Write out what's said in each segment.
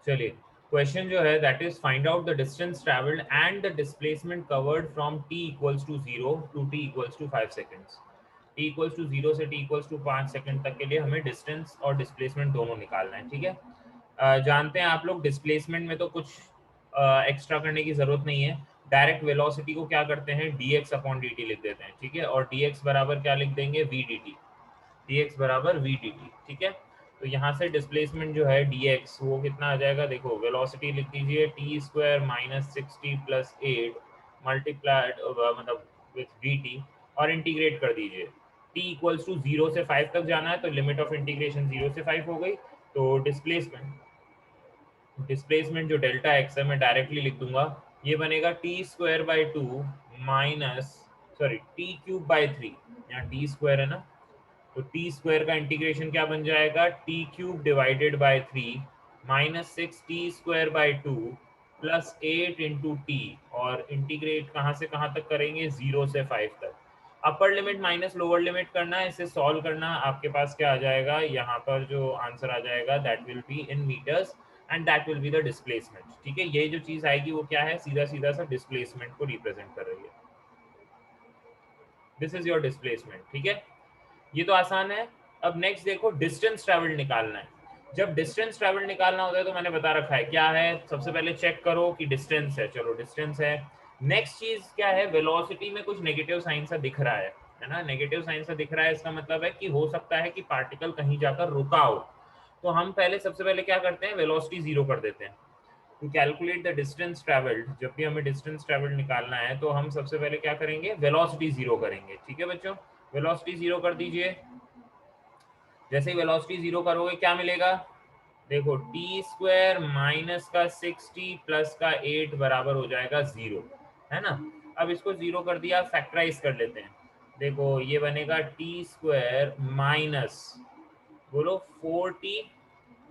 चलिए, क्वेश्चन जो है that is find out the distance travelled and the displacement covered from t equals to 0 to t equals to 5 seconds. t equals to 0 से t equals to 5 second तक के लिए हमें distance और displacement दोनों निकालना है, ठीक है। जानते हैं आप लोग डिस्प्लेसमेंट में तो कुछ एक्स्ट्रा करने की जरूरत नहीं है। डायरेक्ट वेलोसिटी को क्या करते हैं, dx अपॉन dt लिख देते हैं, ठीक है। और dx बराबर क्या लिख देंगे, v dt। dx बराबर v dt, ठीक है। तो यहाँ से डिस्प्लेसमेंट जो है dx वो कितना आ जाएगा, देखो वेलोसिटी लिख दीजिए T square minus 60 plus 8 multiplied मतलब विथ dt, और इंटीग्रेट कर दीजिए। t इक्वल्स टू 0 से 5 तक जाना है तो लिमिट ऑफ इंटीग्रेशन 0 से 5 हो गई। तो डिस्प्लेसमेंट जो डेल्टा एक्स है मैं डायरेक्टली लिख दूंगा, ये बनेगा T square by two minus, sorry T cube by three, यहाँ टी स्क्वायर है ना, तो टी स्क्वायर का इंटीग्रेशन क्या बन जाएगा, T cube divided by three minus 6 t square by two plus 8 into T, और इंटीग्रेट कहाँ से कहाँ तक करेंगे, 0 से 5 तक। Upper limit minus lower limit करना है, इसे सॉल्व करना, आपके पास क्या आ जाएगा, यहाँ पर जो आंसर आ जाएगा that will be in metres and that will be the displacement, ठीक है। ये जो चीज आएगी वो क्या है, सीधा सीधा सा डिस्प्लेसमेंट को रिप्रेजेंट कर रही है। दिस इज योर डिस्प्लेसमेंट, ठीक है। ये तो आसान है। अब नेक्स्ट देखो, डिस्टेंस ट्रेवल निकालना है। जब डिस्टेंस ट्रेवल निकालना होता है तो मैंने बता रखा है क्या है, सबसे पहले चेक करो कि डिस्टेंस है, चलो डिस्टेंस है। नेक्स्ट चीज क्या है, वेलोसिटी में कुछ नेगेटिव साइन सा दिख रहा है ना, नेगेटिव साइन सा दिख रहा है, इसका मतलब है कि हो सकता है कि पार्टिकल कहीं जाकर रुका हो। तो हम पहले सबसे पहले क्या करते हैं, वेलोसिटी जीरो कर देते हैं। To calculate the distance travelled, जब भी हमें डिस्टेंस ट्रेवल्ड निकालना है तो हम सबसे पहले क्या करेंगे, वेलोसिटी जीरो करेंगे, ठीक है बच्चों। वेलोसिटी जीरो कर दीजिए। जैसे ही वेलोसिटी जीरो करोगे क्या मिलेगा, देखो टी स्क्वायर माइनस का 60 प्लस का 8 बराबर हो जाएगा 0, है ना। अब इसको जीरो कर दिया, फैक्टराइज कर लेते हैं। देखो ये बनेगा टी स्क्वायर माइनस, बोलो 4t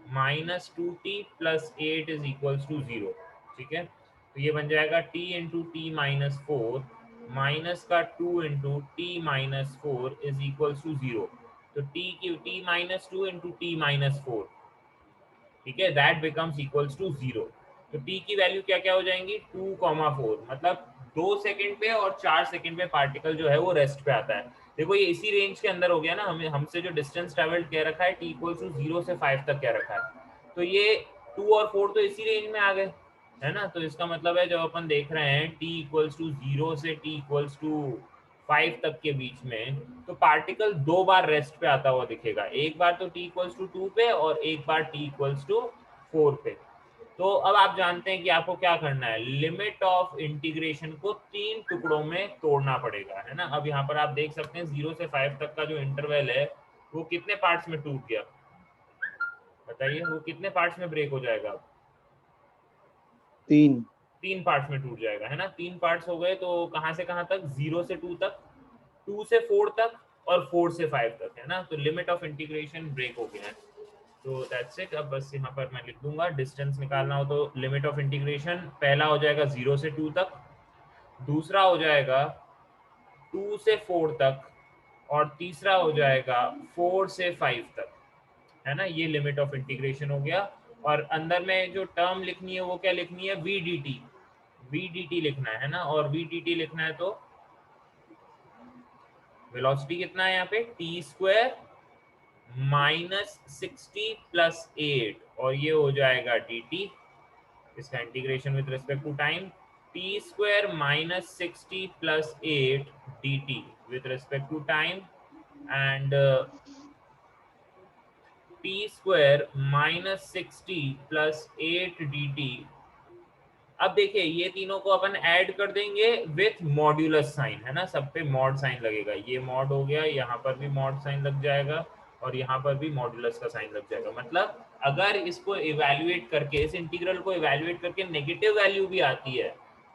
minus 2t plus 8 is equals to 0, ठीक है। तो ये बन जाएगा t into T minus four minus का 2 into T minus four is equals to 0। तो t minus two into T minus four, ठीक है, दैट बिकम्स इक्वल्स टू 0। तो t की वैल्यू क्या क्या हो जाएंगी, 2,4, मतलब 2 सेकंड पे और 4 सेकंड पे पार्टिकल जो है वो रेस्ट पे आता है। देखो ये इसी रेंज के अंदर हो गया ना, हमें हमसे जो डिस्टेंस ट्रेवल्ड कह रखा है t इक्वल्स टू 0 से 5 तक कह रखा है, तो ये 2 और 4 तो इसी रेंज में आ गए, है ना। तो इसका मतलब है जब अपन देख रहे हैं t इक्वल्स टू 0 से t इक्वल्स टू 5 तक के बीच में, तो पार्टिकल दो बार रेस्ट पे आता हुआ दिखेगा, एक बार तो t इक्वल्स टू 2 पे और एक बार t इक्वल्स टू 4 पे। तो अब आप जानते हैं कि आपको क्या करना है, लिमिट ऑफ इंटीग्रेशन को 3 टुकड़ों में तोड़ना पड़ेगा, है ना। अब यहाँ पर आप देख सकते हैं 0 से 5 तक का जो इंटरवल है वो कितने पार्ट्स में टूट गया, बताइए वो कितने पार्ट्स में ब्रेक हो जाएगा, 3। 3 पार्ट्स में टूट जाएगा, है ना। 3 पार्ट्स हो गए, तो कहाँ से कहाँ तक, 0 से 2 तक, 2 से 4 तक, और 4 से 5 तक, है ना। तो लिमिट ऑफ इंटीग्रेशन ब्रेक हो गया है। तो दैट्स इट। अब बस यहाँ पर मैं लिख दूंगा, डिस्टेंस निकालना हो तो लिमिट ऑफ इंटीग्रेशन पहला हो जाएगा 0 से 2 तक, दूसरा हो जाएगा 2 से 4 तक, और तीसरा हो जाएगा 4 से 5 तक, है ना। ये लिमिट ऑफ इंटीग्रेशन हो गया। और अंदर में जो टर्म लिखनी है वो क्या लिखनी है, V D T, V D T लिखना है ना। और वी डी टी लिखना है तो वेलोसिटी कितना है यहाँ पे, टी स्क्वायर माइनस 60 प्लस 8, और ये हो जाएगा डी टी, इसका integration with respect to time, T square minus 60 plus 8 D T with respect to time, and T square minus 60 plus 8 D T. अब देखिए ये तीनों को अपन ऐड कर देंगे विथ मॉड्यूलस साइन, है ना, सब पे मॉड साइन लगेगा, ये मॉड हो गया, यहाँ पर भी मॉड साइन लग जाएगा, और यहाँ पर भी मॉड्यूलस का साइन लग जाएगा। मतलब अगर इसको इवैल्यूएट करके, इस इंटीग्रल को इवैल्यूएट करके नेगेटिव वैल्यू भी आती है,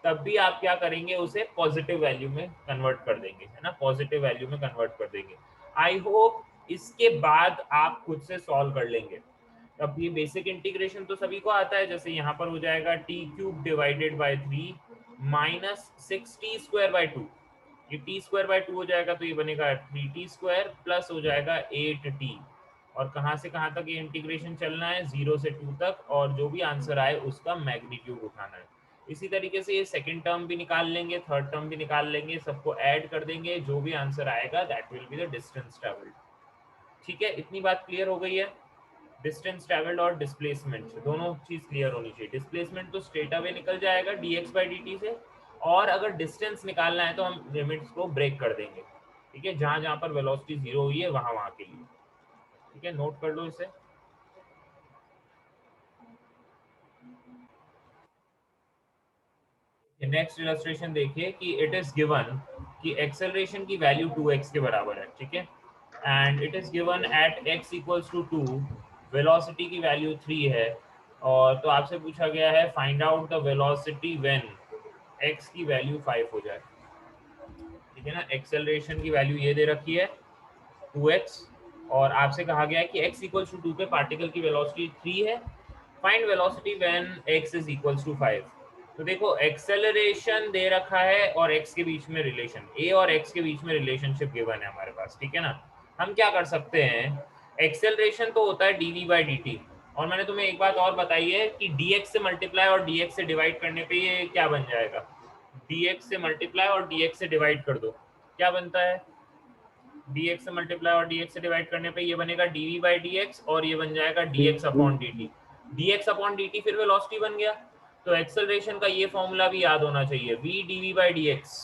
तब भी आप क्या करेंगे, उसे पॉजिटिव वैल्यू में कन्वर्ट कर देंगे, है ना, पॉजिटिव वैल्यू में कन्वर्ट कर देंगे। आई होप इसके बाद आप खुद से सॉल्व कर लेंगे। अब ये बेसिक इंटीग्रेशन तो सभी को आता है, जैसे यहाँ पर हो जाएगा T cube divided by three minus 6t² by 2, ये t² बाई 2 हो जाएगा, तो ये बनेगा 3t² प्लस हो जाएगा 8t, और कहाँ से कहाँ तक ये इंटीग्रेशन चलना है, 0 से 2 तक, और जो भी आंसर आए उसका मैग्नीट्यूड उठाना है। इसी तरीके से ये सेकंड टर्म भी निकाल लेंगे, थर्ड टर्म भी निकाल लेंगे, सबको ऐड कर देंगे, जो भी आंसर आएगा that will be the distance travelled. ठीक है, इतनी बात क्लियर हो गई है। डिस्टेंस ट्रैवल्ड और डिस्प्लेसमेंट दोनों चीज क्लियर होनी चाहिए। डिस्प्लेसमेंट तो स्ट्रेट अवे निकल जाएगा dx/dt से, और अगर डिस्टेंस निकालना है तो हम लिमिट्स को ब्रेक कर देंगे। ठीक है, जहां जहां पर वेलोसिटी 0 हुई है वहां वहां के लिए। ठीक है, नोट कर लो इसे। नेक्स्ट इलस्ट्रेशन देखिए कि इट इज गिवन कि एक्सेलरेशन की वैल्यू 2x के बराबर है। ठीक है, and it is given at x equals to 2, velocity की वैल्यू 3 है, और तो आपसे पूछा गया है find out the velocity when x की वैल्यू 5 हो जाए। ठीक है ना, एक्सेलरेशन की वैल्यू ये दे रखी है 2x, और आपसे कहा गया है कि x इक्वल्स टू 2 पे पार्टिकल की वेलोसिटी 3 है, find velocity when x is equals to 5। तो देखो एक्सेलरेशन दे रखा है और x के बीच में रिलेशन, a और x के बीच में रिलेशनशिप गिवन है हमारे पास। ठीक है ना, हम क्या कर सकते हैं, एक्सेलरेशन तो होता है dv/dt, और मैंने तुम्हें एक बात और बताई है कि dx से मल्टीप्लाई और dx से डिवाइड करने पे ये क्या बन जाएगा, dx से मल्टीप्लाई और dx से डिवाइड कर दो, क्या बनता है, dx से मल्टीप्लाई और dx से डिवाइड करने पे ये बनेगा dv/dx, और ये बन जाएगा dx/dt। dx/dt फिर वेलोसिटी बन गया। तो एक्सेलरेशन का ये फॉर्मूला भी याद होना चाहिए, v dv/dx।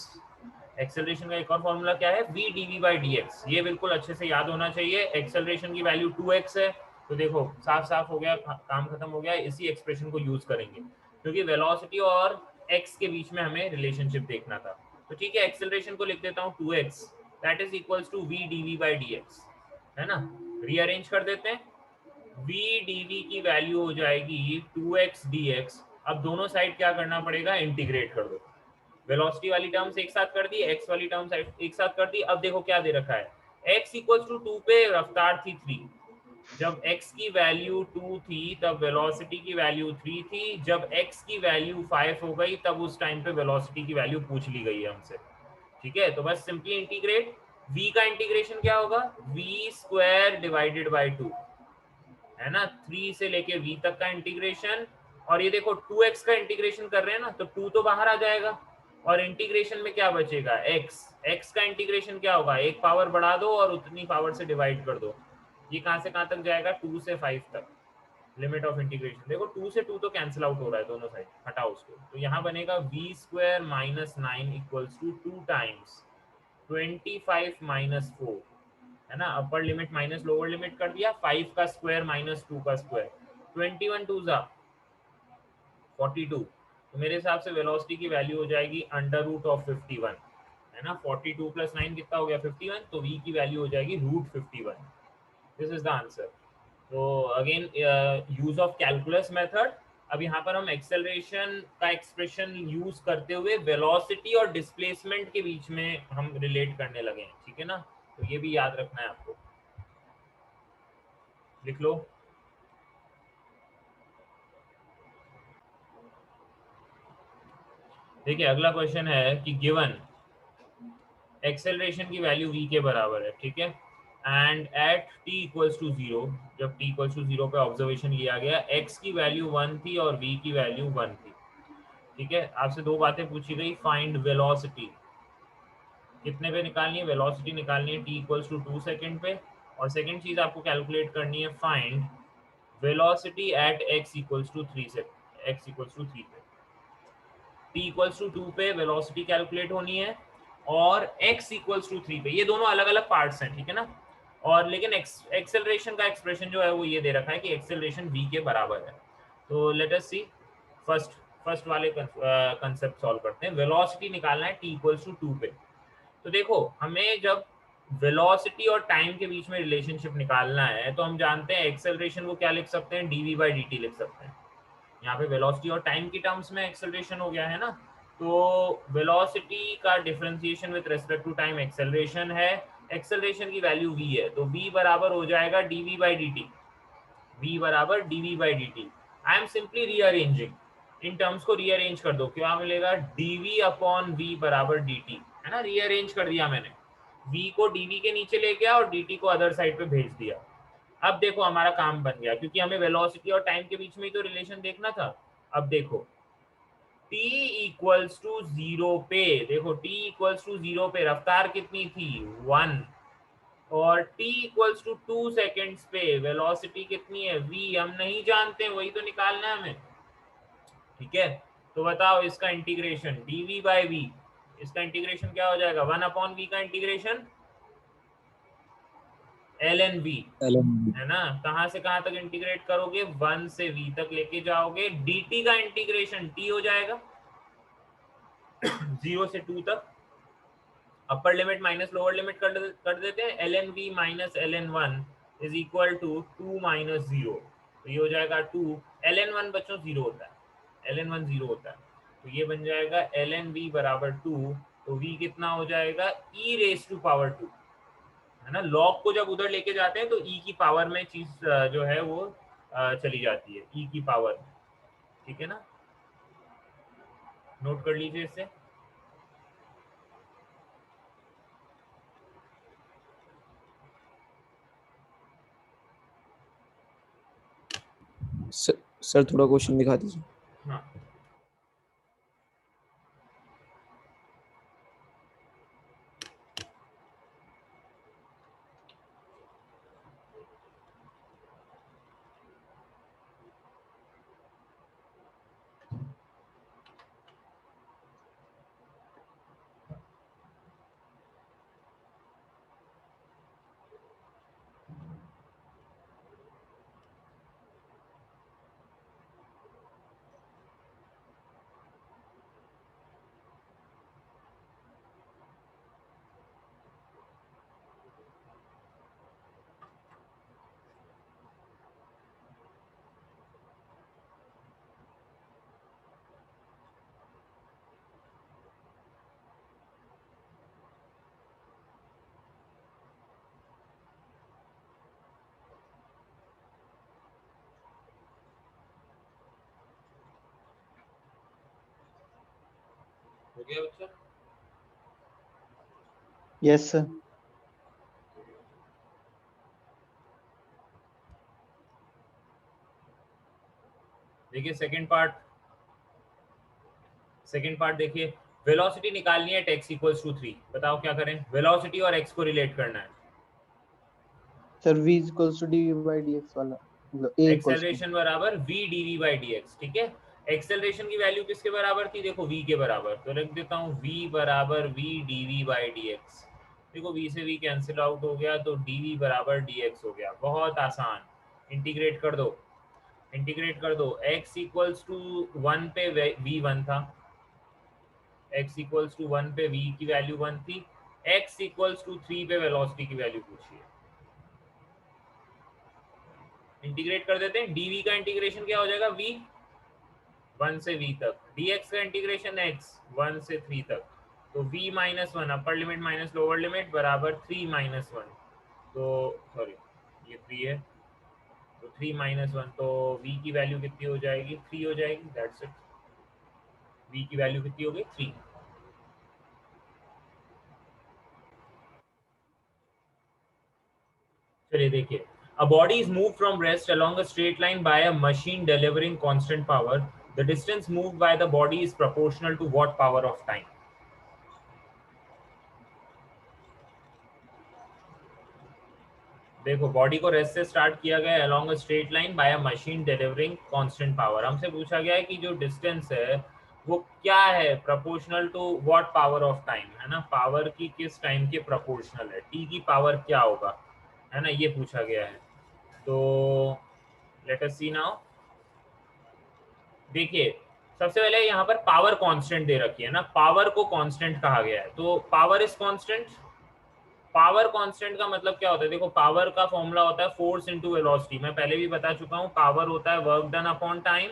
एक्सेलरेशन का एक और फॉर्मूला क्या है, v dv/dx, ये बिल्कुल अच्छे से याद होना चाहिए। एक्सेलरेशन की वैल्यू 2x है, तो देखो साफ साफ हो गया, काम खत्म हो गया। इसी एक्सप्रेशन को यूज करेंगे क्योंकि वेलोसिटी और x के बीच में हमें रिलेशनशिप देखना था। तो ठीक है, एक्सेलरेशन को लिख देता हूँ 2x, that is equals to v dv/dx, है ना। रीअरेंज कर देते हैं, v dv की वैल्यू हो जाएगी 2x dx। अब दोनों साइड क्या करना पड़ेगा, इंटीग्रेट कर दो। वेलोसिटी वाली टर्म्स एक साथ कर दी, x वाली टर्म्स एक साथ कर दी। अब देखो क्या दे रखा है, x इक्वल्स टू 2 पे रफ्तार थी 3, जब x की वैल्यू 2 थी तब वेलोसिटी की वैल्यू 3 थी, जब x की वैल्यू 5 हो गई तब उस टाइम पे वेलोसिटी की वैल्यू पूछ ली गई है हमसे। ठीक है, तो बस सिंपली इंटीग्रेट, v का इंटीग्रेशन क्या होगा, v² डिवाइडेड बाय 2, है ना, 3 से लेके v तक का इंटीग्रेशन। और ये देखो 2x का इंटीग्रेशन कर रहे हैं ना, तो 2 तो बाहर आ जाएगा, और इंटीग्रेशन में क्या बचेगा, x का इंटीग्रेशन क्या होगा, एक पावर बढ़ा दो और उतनी पावर से डिवाइड कर दो। ये कहां से कहां तक जाएगा, 2 से 5 तक, लिमिट ऑफ इंटीग्रेशन। देखो 2 से 2 तो कैंसिल आउट हो रहा है दोनों साइड, हटाओ उसको, तो यहाँ बनेगा v² minus 9 equals to 2 times 25 minus 4, है ना, upper limit minus lower limit कर दिया, 5 का स्क्वायर माइनस 2 का स्क्वायर, 21 2 जा 42। तो मेरे हिसाब से वेलोसिटी की वैल्यू हो जाएगी √51, है ना, 42 प्लस 9 कितना हो गया, 51, तो v की वैल्यू हो जाएगी √51। This is the answer. तो again use of calculus method. अब यहाँ पर हम एक्सेलरेशन का एक्सप्रेशन यूज करते हुए वेलोसिटी और डिस्प्लेसमेंट के बीच में हम रिलेट करने लगे हैं। ठीक है ना, तो ये भी याद रखना है आपको, लिख लो। देखिए अगला क्वेश्चन है कि गिवन एक्सेलरेशन की वैल्यू v के बराबर है, ठीक है, and at t equals to 0, जब t इक्वल्स टू 0 पे ऑब्जर्वेशन लिया गया, x की वैल्यू 1 थी और v की वैल्यू 1 थी। ठीक है, आपसे दो बातें पूछी गई, फाइंड वेलोसिटी कितने पे निकालनी है, वेलोसिटी निकालनी है t इक्वल्स टू 2 सेकंड पे, और सेकंड चीज आपको कैलकुलेट करनी है find velocity at x equals to 3 से, x इक्वल्स टू 3 पे, t इक्वल्स टू 2 पे वेलोसिटी कैलकुलेट होनी है, और x इक्वल्स टू 3 पे, ये दोनों अलग अलग पार्ट्स हैं। ठीक है ना, और लेकिन एक्सेलरेशन का एक्सप्रेशन जो है वो ये दे रखा है कि एक्सेलरेशन v के बराबर है। तो लेट अस सी, फर्स्ट वाले कंसेप्ट सॉल्व करते हैं। वेलोसिटी निकालना है t इक्वल्स टू 2 पे। तो देखो हमें जब वेलोसिटी और टाइम के बीच में रिलेशनशिप निकालना है तो हम जानते हैं एक्सेलरेशन को क्या लिख सकते हैं, dv/dt लिख सकते हैं। यहाँ पे वेलोसिटी और टाइम की टर्म्स में एक्सेलरेशन हो गया है ना, तो वेलोसिटी का differentiation with respect to time acceleration है, एक्सेलरेशन की वैल्यू v है, तो v बराबर हो जाएगा dv/dt, v बराबर dv/dt। I am simply rearranging, in terms को रीअरेंज कर दो, क्या मिलेगा, dv/v बराबर dt, है ना, रीअरेंज कर दिया मैंने, v को dv के नीचे ले गया और dt को अदर साइड पे भेज दिया। अब देखो हमारा काम बन गया, क्योंकि हमें वेलोसिटी और टाइम के बीच में ही तो रिलेशन देखना था। अब देखो t इक्वल्स टू 0 पे, देखो t इक्वल्स टू 0 पे रफ्तार कितनी थी 1, और t इक्वल्स टू 2 सेकेंड्स पे वेलोसिटी कितनी है v, हम नहीं जानते, वही तो निकालना है हमें। ठीक है, तो बताओ इसका इंटीग्रेशन dv बाई v, इसका इंटीग्रेशन क्या हो जाएगा 1 अपॉन v का इंटीग्रेशन ln v, है ना। कहां से कहां तक इंटीग्रेट करोगे 1 से v तक लेके जाओगे, dt का इंटीग्रेशन t हो जाएगा 0 से 2 तक, upper limit minus lower limit कर देते हैं, ln v minus ln 1 is equal to 2 minus 0, तो ये हो जाएगा 2, ln 1 बच्चों 0 होता है, ln 1 0 होता है, तो ये बन जाएगा ln v बराबर 2, तो v कितना हो जाएगा e रेस टू पावर 2, है ना। लॉग को जब उधर लेके जाते हैं तो e की पावर में चीज जो है वो चली जाती है, e की पावर, ठीक है ना, नोट कर लीजिए इससे। सर थोड़ा क्वेश्चन दिखा दीजिए। हाँ, हो गया बच्चा। Yes sir. देखिए सेकंड पार्ट देखिए, वेलोसिटी निकालनी है x इक्वल्स टू 3, बताओ क्या करें, वेलोसिटी और x को रिलेट करना है। Sir v equals to dv by dx वाला, मतलब a इक्वल्स टू, एक्सेलरेशन बराबर v dv by dx, ठीक है। एक्सेलरेशन की वैल्यू किसके बराबर थी, देखो v के बराबर, तो लिख देता हूँ v बराबर v dv by dx। देखो v से v कैंसिल आउट हो गया, तो dv बराबर dx हो गया, बहुत आसान। इंटीग्रेट कर दो, x इक्वल्स टू 1 पे v1 था, x इक्वल्स टू 1 पे v की वैल्यू 1 थी, x इक्वल्स टू 3 पे वेलोसिटी की वैल्यू पूछिए। इंटीग्रेट कर देते हैं, dv का इंटीग्रेशन क्या हो जाएगा v 1 से v तक, dx का इंटीग्रेशन x 1 से 3 तक, तो v माइनस 1 अपर लिमिट माइनस लोअर लिमिट बराबर 3 माइनस 1, तो सॉरी ये 3 है, तो 3 माइनस 1, तो v की वैल्यू कितनी हो जाएगी 3 हो जाएगी, दैट्स इट। v की वैल्यू कितनी हो गई 3। चलिए देखिए, a body is moved from rest along a straight line by a machine delivering constant power. The distance moved by the body is proportional to what power of time? देखो body को rest से start किया गया along a straight line by a machine delivering constant power। हमसे पूछा गया है कि जो डिस्टेंस है वो क्या है, proportional to what power of time, है ना, पावर की किस टाइम के प्रोपोर्शनल है, टी की पावर क्या होगा, है ना, ये पूछा गया है। तो लेट अस सी नाउ। देखिए सबसे पहले यहाँ पर पावर कांस्टेंट दे रखी है ना, पावर को कांस्टेंट कहा गया है, तो power is constant. Power constant का मतलब क्या होता है, देखो पावर का फॉर्मूला होता है फोर्स इनटू वेलोसिटी, मैं पहले भी बता चुका हूँ, पावर होता है work done upon time,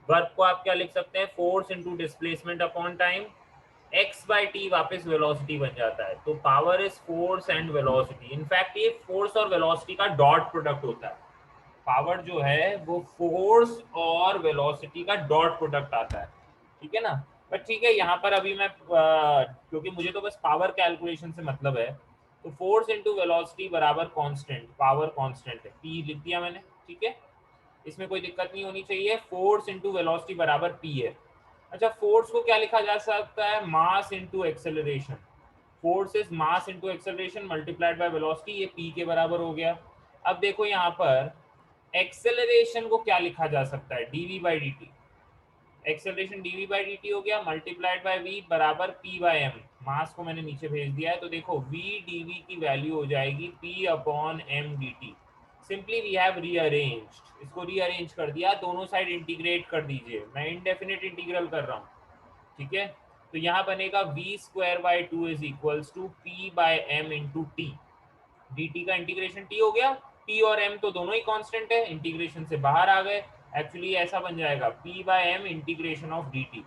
work को आप क्या लिख सकते हैं force into displacement upon time, x by T वापस वेलोसिटी बन जाता है, तो power is force and velocity. In fact ये फोर्स और वेलोसिटी का डॉट प्रोडक्ट होता है, पावर जो है वो फोर्स और वेलोसिटी का डॉट प्रोडक्ट आता है, ठीक है ना। बट ठीक है, यहाँ पर अभी मैं क्योंकि मुझे तो बस पावर कैलकुलेशन से मतलब है, तो फोर्स इंटू वेलोसिटी बराबर कांस्टेंट, पावर कांस्टेंट है, p लिख दिया मैंने, ठीक है, इसमें कोई दिक्कत नहीं होनी चाहिए। फोर्स इंटू वेलोसिटी बराबर p है। अच्छा, फोर्स को क्या लिखा जा सकता है, mass into acceleration. Force is mass into acceleration multiplied by velocity, ये p के बराबर हो गया। अब देखो यहाँ पर एक्सेलरेशन को क्या लिखा जा सकता है, dv by dt। Acceleration dv by dt हो गया मल्टीप्लाइड बाय v बराबर p बाय m। मास को मैंने नीचे भेज दिया है, तो देखो v dv की वैल्यू हो जाएगी p upon m dt। Simply we have rearranged, इसको रीअरेंज कर दिया, दोनों साइड इंटीग्रेट कर दीजिए, मैं इनडेफिनेट इंटीग्रल कर रहा हूँ, ठीक है। तो यहाँ बनेगा v square by 2 is equals to p by m into टी। dt का इंटीग्रेशन t हो गया, p और m तो दोनों ही कांस्टेंट है, इंटीग्रेशन से बाहर आ गए। एक्चुअली ऐसा बन जाएगा p by m integration of dt,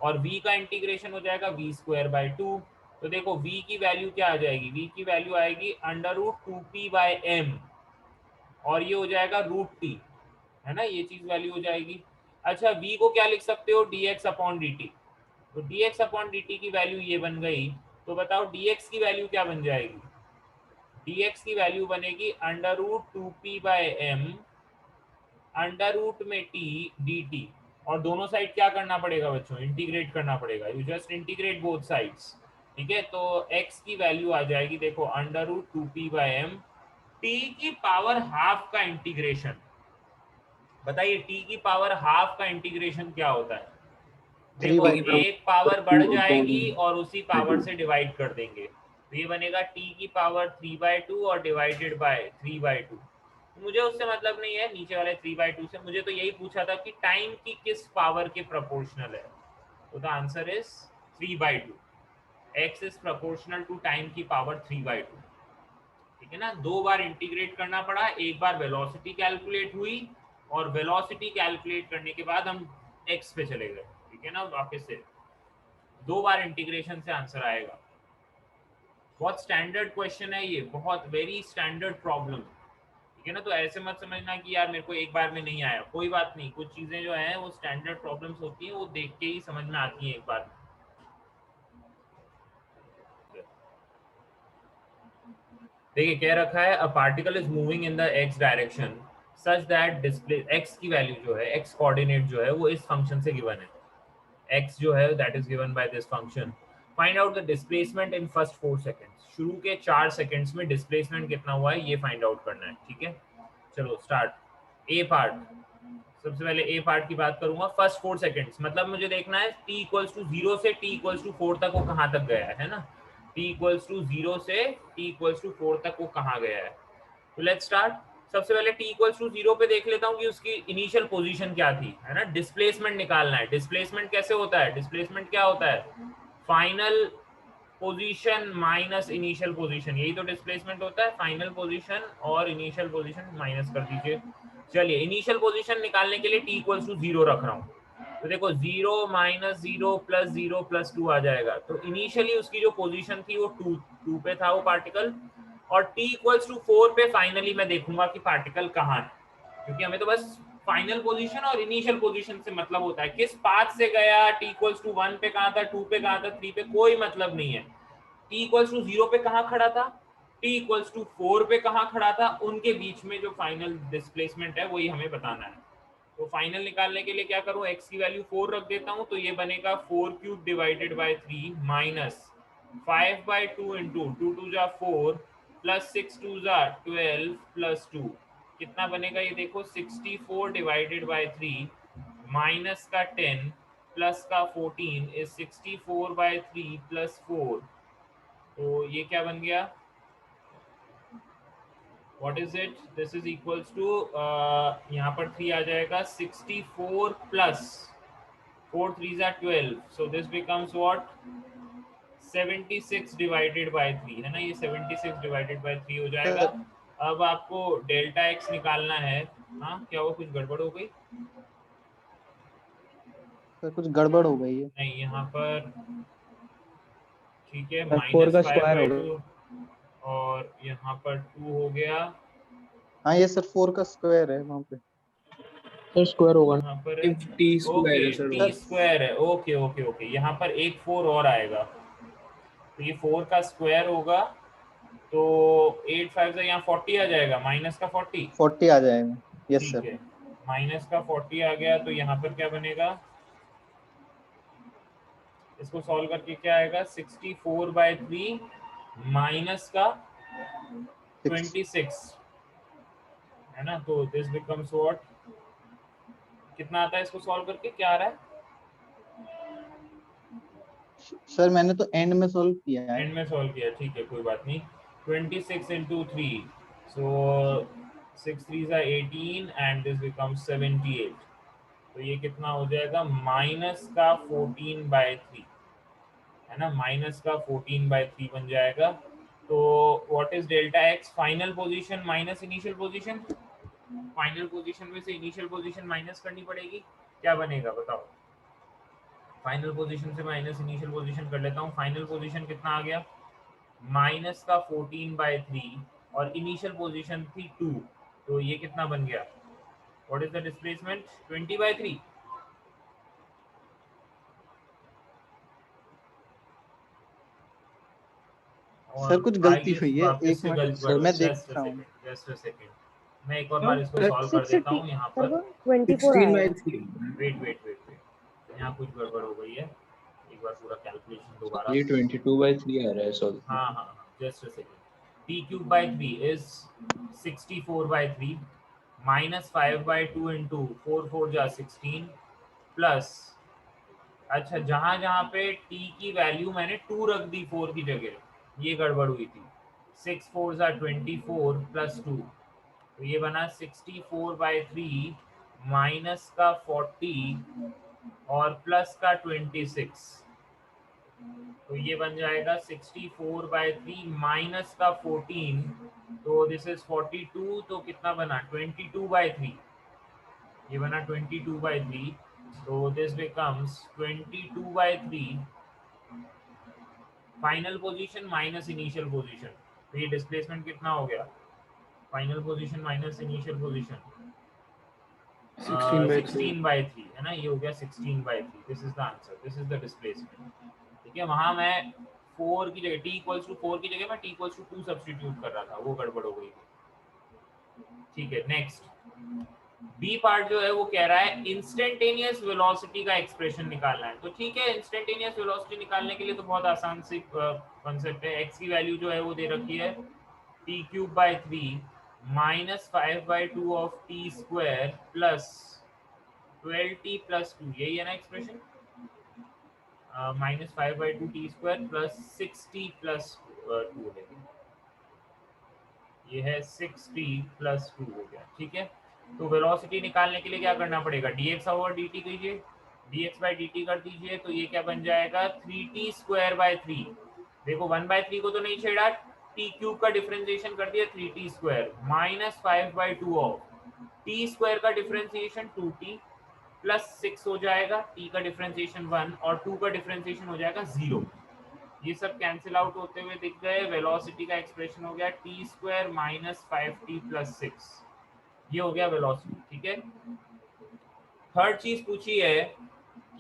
और v का इंटीग्रेशन हो जाएगा v स्क्वायर बाई 2। तो देखो v की वैल्यू क्या आ जाएगी, v की वैल्यू आएगी under root 2p by m, और ये हो जाएगा रूट टी, है ना, ये चीज वैल्यू हो जाएगी। अच्छा, v को क्या लिख सकते हो, dx अपॉन dt। तो dx अपॉन dt की वैल्यू ये बन गई, तो बताओ dx की वैल्यू क्या बन जाएगी, dx की वैल्यू बनेगी under root 2p by m under root में t dt, और दोनों साइड क्या करना पड़ेगा बच्चों, इंटीग्रेट करना पड़ेगा, you just integrate both sides, ठीक है। तो x की वैल्यू आ जाएगी देखो under root 2p by m, t की पावर हाफ का इंटीग्रेशन। बताइए t की पावर हाफ का इंटीग्रेशन क्या होता है, देखो एक पावर बढ़ जाएगी और उसी पावर से डिवाइड कर देंगे, तो ये बनेगा t की पावर 3/2 और डिवाइडेड बाय 3/2। मुझे उससे मतलब नहीं है नीचे वाले 3/2 से, मुझे तो यही पूछा था कि टाइम की किस पावर के प्रोपोर्शनल है, तो the answer is 3/2। x is proportional to time की पावर 3/2, ठीक है ना। दो बार इंटीग्रेट करना पड़ा, एक बार वेलोसिटी कैलकुलेट हुई, और वेलोसिटी कैलकुलेट करने के बाद हम x पे चले गए, ठीक है ना। वापस से दो बार इंटीग्रेशन से आंसर आएगा। बहुत स्टैंडर्ड क्वेश्चन है ये, बहुत वेरी स्टैंडर्ड प्रॉब्लम, ठीक है ना। तो ऐसे मत समझना कि यार मेरे को एक बार में नहीं आया, कोई बात नहीं, कुछ चीजें जो है वो स्टैंडर्ड प्रॉब्लम्स होती हैं, वो देख के ही समझ में आती हैं एक बार में। देखिए क्या रखा है, a particle is moving in the x direction such that display x की वैल्यू जो है, x कोऑर्डिनेट जो है वो इस फंक्शन से गिवन है, x जो है that is given by this function. Find out the displacement in first 4 seconds. शुरू के 4 सेकंड्स में डिस्प्लेसमेंट कितना हुआ है ये फाइंड आउट करना है, ठीक है। चलो स्टार्ट। ए पार्ट, सबसे पहले ए पार्ट की बात करूंगा। फर्स्ट 4 सेकंड्स मतलब मुझे देखना है t इक्वल्स टू 0 से t इक्वल्स टू 4 तक वो कहां तक गया है ना, t इक्वल्स टू 0 से t इक्वल्स टू 4 तक वो कहां गया है। तो लेट्स स्टार्ट। सबसे पहले t इक्वल्स टू 0 पे देख लेता हूं कि उसकी इनिशियल पोजीशन क्या थी, है ना। डिस्प्लेसमेंट निकालना है। डिस्प्लेसमेंट कैसे होता है, डिस्प्लेसमेंट क्या होता है, final position minus initial position, यही तो डिस्प्लेसमेंट होता है, फाइनल पोजीशन और इनिशियल पोजीशन माइनस कर दीजिए। चलिए इनिशियल पोजीशन निकालने के लिए t इक्वल्स टू 0 रख रहा हूँ, तो देखो 0 माइनस 0 प्लस 0 प्लस 2 आ जाएगा। तो इनिशियली उसकी जो पोजीशन थी वो 2 पे था वो पार्टिकल, और t इक्वल्स टू 4 पे फाइनली मैं देखूंगा कि पार्टिकल कहाँ है, क्योंकि हमें तो बस फाइनल पोजीशन और इनिशियल पोजीशन से मतलब होता है, किस पाथ से गया, t इक्वल्स टू 1 पे कहाँ था, 2 पे कहाँ था, 3 पे कोई मतलब नहीं है। t इक्वल्स टू 0 पे कहाँ खड़ा था, t इक्वल्स टू 4 पे कहाँ खड़ा था, उनके बीच में जो फाइनल डिस्प्लेसमेंट है वही हमें बताना है। तो फाइनल निकालने के लिए क्या करूं, x की वैल्यू 4 रख देता हूं, तो ये बनेगा 4 cube divided by 3 minus 5/2 into 2 2 जा 4 प्लस 6 2 जा 12 प्लस 2, कितना बनेगा ये देखो 64 डिवाइडेड बाय 3 माइनस का 10 प्लस का 14 इज 64/3 प्लस 4, तो ये क्या बन गया, what is it, this is equals to यहाँ पर 3 आ जाएगा, 64 plus 4 3s are 12, so this becomes what, 76 divided by 3, है ना, ये 76 divided by 3 हो जाएगा। अब आपको डेल्टा x निकालना है। हाँ क्या हुआ, कुछ गड़बड़ हो गई, सर कुछ गड़बड़ हो गई है। नहीं यहाँ पर ठीक है, 4 का स्क्वायर हो -5/2 और यहाँ पर 2 हो गया। हाँ ये सर 4 का स्क्वायर है वहाँ पे। सर स्क्वायर होगा यहाँ पर ना, टी स्क्वायर ओके है सर। टी स्क्वायर है, ओके ओके ओके, यहाँ पर एक 4 और आएगा, तो ये 4 का स्क्वायर होगा तो 8 5 से यहाँ 40 आ जाएगा, माइनस का 40। 40 आ जाएगा। यस ठीक सर। है, माइनस का 40 आ गया, तो यहाँ पर क्या बनेगा, इसको सॉल्व करके क्या आएगा, 64/3 माइनस का 26 है ना, तो दिस बिकम्स व्हाट, कितना आता है इसको सॉल्व करके, क्या आ रहा है? सर मैंने तो एंड में सॉल्व किया है। एंड में सॉल्व किया, ठीक है कोई बात नहीं। 26 into 3, so 6 3s are 18 and this becomes 78, तो ये कितना हो जाएगा, माइनस का 14/3 है ना, माइनस का 14/3 बन जाएगा। तो what is delta x, final position minus initial position, final position में से इनिशियल पोजीशन माइनस करनी पड़ेगी, क्या बनेगा बताओ? फाइनल पोजीशन से माइनस इनिशियल पोजीशन कर लेता हूँ, फाइनल पोजीशन कितना आ गया, माइनस का 14/3 और इनिशियल पोजीशन थी 2, तो ये कितना बन गया, what is the displacement, 20/3। Sir और कुछ आई गलती गेस हुई है, वापस एक से मिनट गलत सर मैं देख जस्ट अ रहा हूँ। सेकंड, जस्ट अ सेकंड, मैं एक और बार इसको सॉल्व कर 36 से देता हूँ यहाँ सर पर। वो 24 16 आएगा। by 3 wait wait wait wait, यहाँ कुछ गड़बड़ हो गई है, एक बार पूरा कैलकुलेशन दोबारा। ये 22/3 आ रहा है सॉल्व। हाँ हाँ, just a second, t³/3 is 64/3 minus 5/2 into 4 4 जा 16 प्लस, अच्छा जहां जहां पे t की वैल्यू मैंने 2 रख दी 4 की जगह, ये गड़बड़ हुई थी, 6 4 जा 24 प्लस 2, तो ये बना 64/3 माइनस का 40 और प्लस का 26, तो ये बन जाएगा 64/3 माइनस का 14, तो दिस इज 42, तो कितना बना 22/3, ये बना 22/3, तो this becomes 22/3 final position minus initial position, तो ये डिस्प्लेसमेंट कितना हो गया, final position minus initial position 16/3 16/3 है ना, ये हो गया 16/3, this is the answer, this is the displacement. ठीक है, वहां मैं 4 की जगह t=4 की जगह मैं t=2 सब्स्टिट्यूट कर रहा था, वो गड़बड़ हो गई थी। ठीक है, नेक्स्ट बी पार्ट जो है वो कह रहा है इंस्टेंटेनियस वेलोसिटी का एक्सप्रेशन निकालना है, तो ठीक है, इंस्टेंटेनियस वेलोसिटी निकालने के लिए तो बहुत आसान सी कॉन्सेप्ट है, x की वैल्यू जो है वो दे रखी है t³/3 minus 5/2 of T square plus 12t plus 2, यही है ना expression, minus 5/2 T square plus 6t plus 2 है, ये है 6t प्लस 2 हो गया। ठीक है, तो वेलोसिटी निकालने के लिए क्या करना पड़ेगा, dx ओवर dt कीजिए, dx/dt कर दीजिए, तो ये क्या बन जाएगा 3t²/3, देखो 1/3 को तो नहीं छेड़ा, t³ का डिफरेंशिएशन कर दिया 3t² minus 5/2 of T square का डिफरेंशिएशन 2t प्लस 6 हो जाएगा, t का डिफरेंशिएशन 1 और 2 का डिफरेंशिएशन हो जाएगा 0, ये सब कैंसिल आउट होते हुए दिख गए, वेलोसिटी का एक्सप्रेशन हो गया t² माइनस 5t प्लस 6, ये हो गया वेलोसिटी। ठीक है, थर्ड चीज पूछी है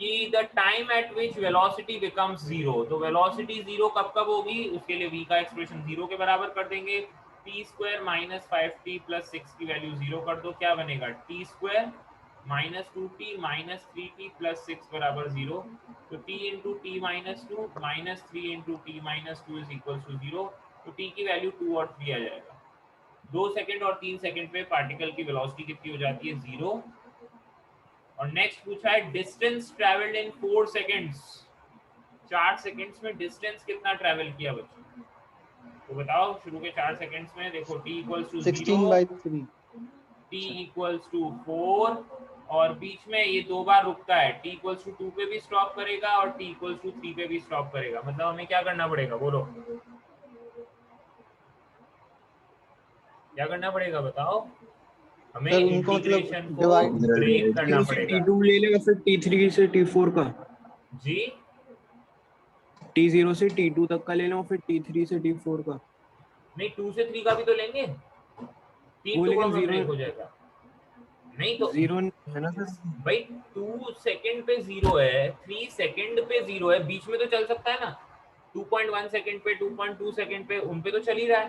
कि the time eight which velocity becomes zero, तो वेलोसिटी जीरो कब कब होगी, उसके लिए v का एक्सप्रेशन जीरो के बराबर कर देंगे, t² माइनस 5t प्लस 6 की वैल्यू जीरो कर दो, क्या बनेगा t² minus 2t minus 3t plus 6 बराबर जीरो, तो t into T minus 2 minus 3 into T minus 2 is equal to zero, तो t की वैल्यू 2 और 3 आ जाएगा, 2 सेकंड और 3 सेकंड पे पार्टिकल की वेलोसिटी कितनी हो जाती है, जीरो। और नेक्स्ट पूछा है distance travelled in 4 seconds, 4 seconds में डिस्टेंस कितना ट्रैवल किया बच्चों, तो बताओ शुरू के 4 सेकंड्स में, देखो t equals to 0, 16/3 t equals to 4 और बीच में ये 2 बार रुकता है, t इक्वल्स टू 2 पे भी स्टॉप करेगा और t इक्वल्स टू 3 पे भी स्टॉप करेगा, मतलब हमें क्या करना पड़ेगा, बोलो क्या करना पड़ेगा बताओ, हमें सर उनको मतलब इंटीग्रेशन को डिवाइड ब्रेक करना से पड़ेगा। T2 ले लेगा, फिर T3 से T4 का, जी T0 से T2 तक का ले लो, फिर T3 से T4 का, नहीं 2 से 3 का भी तो लेंगे, 3 वो टुकड़ों लेकिन में 0 ब्रेक हो जाएगा, नहीं तो 0 है ना सर। भाई 2 सेकंड पे 0 है, 3 सेकंड पे 0 है, बीच में तो चल सकता है ना, 2.1 सेकंड पे, 2.2 सेकंड पे, उन पे तो चल ही रहा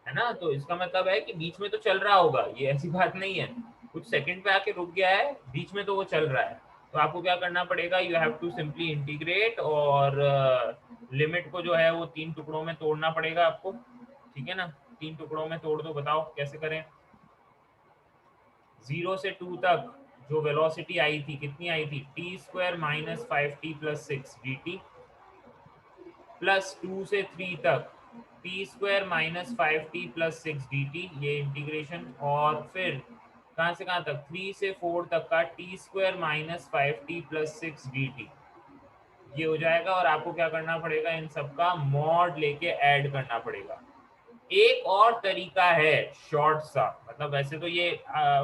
है ना। तो इसका मतलब है कि बीच में तो चल रहा होगा, ये ऐसी बात नहीं है कुछ सेकंड पे आके रुक गया है, बीच में तो वो चल रहा है। तो आपको क्या करना पड़ेगा, you have to simply integrate, और लिमिट को जो है वो 3 टुकड़ों में तोड़ना पड़ेगा आपको, ठीक है ना। 3 टुकड़ों में तोड़ दो, बताओ कैसे करें। 0 से 2 तक जो वेलोसिटी आई थी, कितनी आई थी, t² - 5t + 6 dt, प्लस 2 से 3 तक t² - 5t + 6 dt, ये इंटीग्रेशन। और फिर कहां से कहां तक, 3 से 4 तक का t² - 5t + 6 dt, ये हो जाएगा। और आपको क्या करना पड़ेगा, इन सबका मॉड लेके ऐड करना पड़ेगा। एक और तरीका है शॉर्ट सा, मतलब वैसे तो ये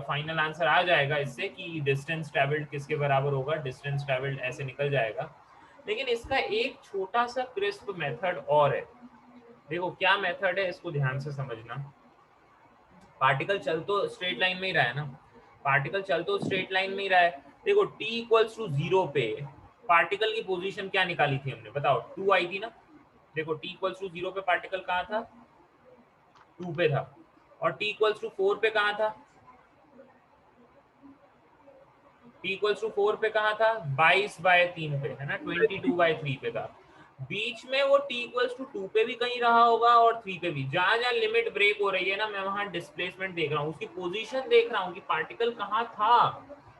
फाइनल आंसर आ जाएगा इससे कि डिस्टेंस ट्रैवल्ड किसके बराबर होगा, डिस्टेंस ट्रैवल्ड ऐसे निकल जाएगा। लेकिन इसका एक छोटा सा क्रिस्प मेथड और है। देखो क्या मेथड है, इसको ध्यान से समझना। पार्टिकल चल तो स्ट्रेट लाइन में ही रहा है ना, पार्टिकल चल तो स्ट्रेट लाइन में ही रहा है। देखो t = 0 पे पार्टिकल की पोजीशन क्या निकाली थी हमने, बताओ, 2 आई थी ना। देखो t = 0 पे पार्टिकल कहाँ था, 2 पे था। और t = 4 पे कहाँ था, t = 4 पे कहाँ था, 22/3 पे, है ना, 22/3 पे था। बीच में वो t = 2 पे भी कहीं रहा होगा और 3 पे भी। जहां जहां लिमिट ब्रेक हो रही है ना, मैं वहां डिस्प्लेसमेंट देख रहा हूँ, उसकी पोजीशन देख रहा हूँ कि पार्टिकल कहाँ था।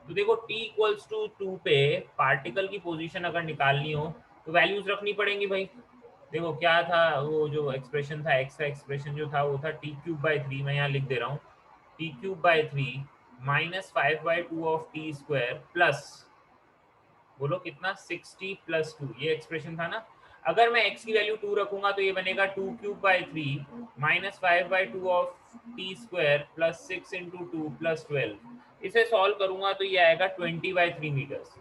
तो देखो t = 2 पे पार्टिकल की पोजीशन अगर निकालनी हो तो वैल्यूज रखनी पड़ेंगी भाई। देखो क्या था, वो जो एक्सप्रेशन था, एक्स का एक्सप्रेशन जो था वो था t³/3, मैं यहाँ लिख दे रहा हूँ, t³/3 - 5/2 of t² प्लस, बोलो कितना, 60 + 2, ये एक्सप्रेशन था ना। अगर मैं x की वैल्यू 2 रखूंगा तो ये बनेगा 2³/3 - 5/2 of t² प्लस 6 × 2 + 12। इसे सॉल्व करूंगा तो ये आएगा 20/3 मीटर्स,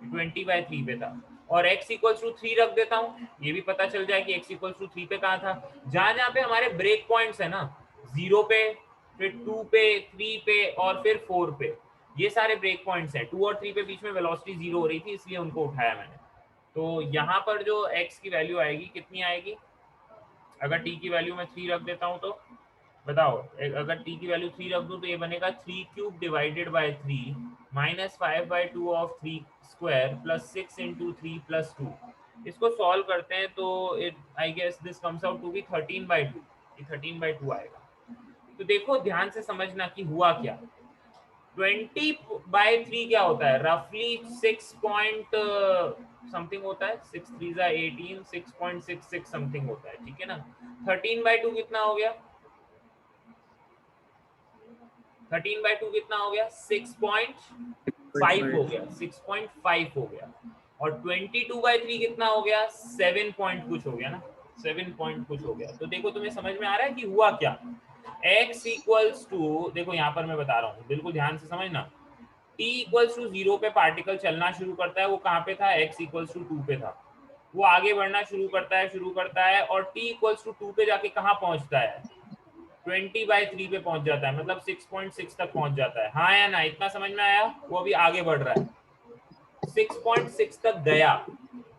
20/3 पे था। और x = 3 रख देता हूँ, ये भी पता चल जाए कि x = 3 पे कहाँ था। जहां जहां पे हमारे ब्रेक पॉइंट्स है ना, 0 पे, फिर 2 पे, 3 पे और फिर 4 पे, ये सारे ब्रेक पॉइंट्स हैं। 2 और 3 पे बीच में वेलोसिटी 0 हो रही थी, इसलिए उनको उठाया मैंने। तो यहाँ पर जो x की वैल्यू आएगी, कितनी आएगी, अगर t की वैल्यू मैं 3 रख देता हूँ तो बताओ, अगर t की वैल्यू 3 रख दूं तो ये बनेगा 3³ / 3 - 5/2 of 3² प्लस 6 × 3 + 2। इसको सॉल्व करते हैं तो it, I guess this comes out to be 13/2, 13/2 आएगा। तो देखो ध्यान से समझना कि हुआ क्या। 20/3 क्या होता है, रफली 6 पॉइंट समथिंग होता है, 6 3 = 18, 6.66 समथिंग होता है, ठीक है ना। 13/2 कितना हो गया, 13/2 कितना हो गया, 6.5 हो गया, 6.5 हो गया। और 22/3 कितना हो गया, 7 पॉइंट कुछ हो गया ना, 7 पॉइंट कुछ हो गया। तो देखो तुम्हें समझ में आ रहा है कि हुआ क्या। x = देखो यहाँ पर मैं बता रहा हूँ, बिल्कुल ध्यान से समझना। t = 0 पे पार्टिकल चलना शुरू करता है, वो कहाँ पे था, x = 2 पे था। वो आगे बढ़ना शुरू करता है और t = 2 पे जाके कहाँ पहुंचता है, 20/3 पे पहुंच जाता है, मतलब 6.6 तक पहुंच जाता है। हाँ या ना, इतना समझ में आया। वो अभी आगे बढ़ रहा है, 6.6 तक गया।